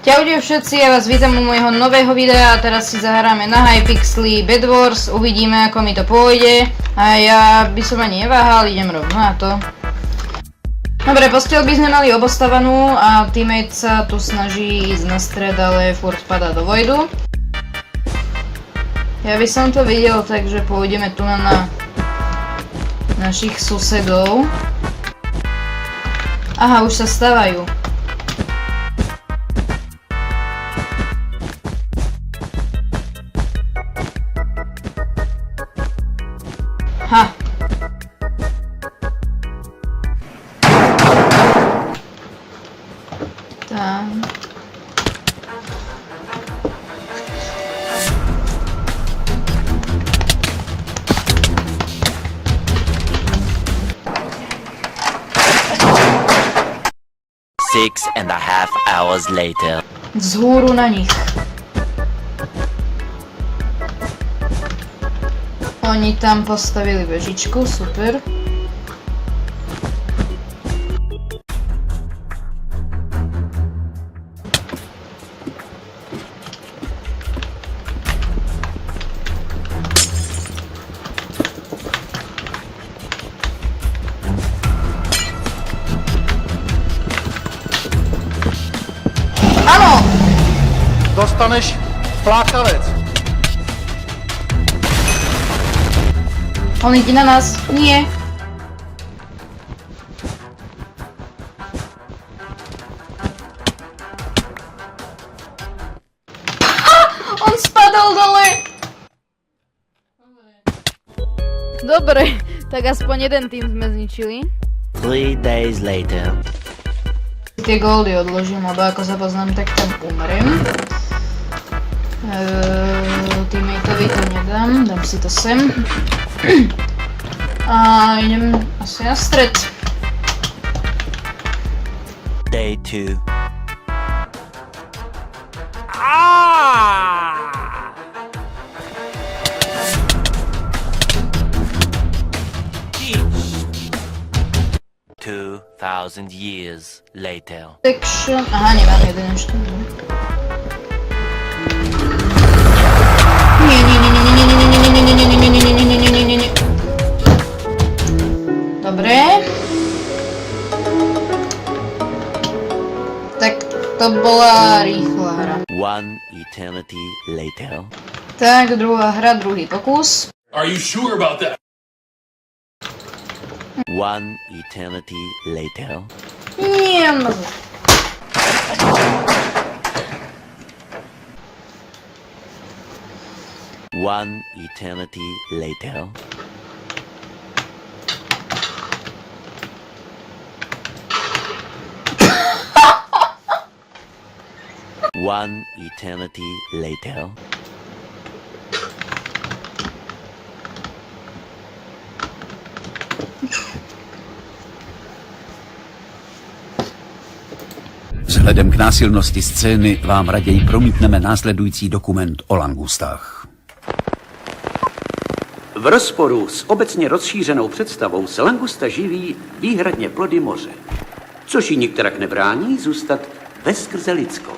Čaute všetci, ja vás vítam u môjho nového videa a teraz si zahráme na Hypixely Bed Wars, uvidíme ako mi to pôjde a ja by som ani neváhal, idem rovno na to. Dobre, posteľ by sme mali obostavanú a teammate sa tu snaží ísť na stred, ale furt spadá do voidu. Ja by som to videl, takže pôjdeme tu na našich susedov. Aha, už sa stavajú. Ha. Tam. Six and a half hours later. Vzhúru na nich. Oni tam postavili vežičku, super. Áno! Dostaneš flákavec. On ide na nás. Nie. On spadol dole. Dobre, tak aspoň jeden tým sme zničili. 3 days later. Tie goldy odložím, lebo ako sa poznám, tak tam umrem. Teammateovi to nedám, dám si to sem. A idem asi na stred. Day 2. Thousand years later. Section. Aha, nemám jeden ešte. Nie. Dobre. Tak to bola rýchla hra. One eternity later. Tak, druhá hra, druhý pokus. Are you sure about that? One eternity later. Nie, no. One eternity later. One eternity later. Vzhledem k násilnosti scény vám raději promítneme následující dokument o langustách. V rozporu s obecně rozšířenou představou se langusta živí výhradně plody moře, což jí nikterak nebrání zůstat veskrze lidskou.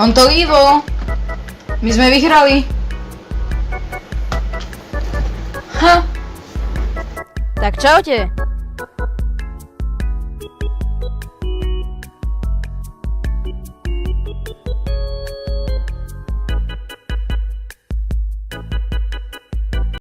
On to lívo. My sme vyhrali. Ha. Tak čaute.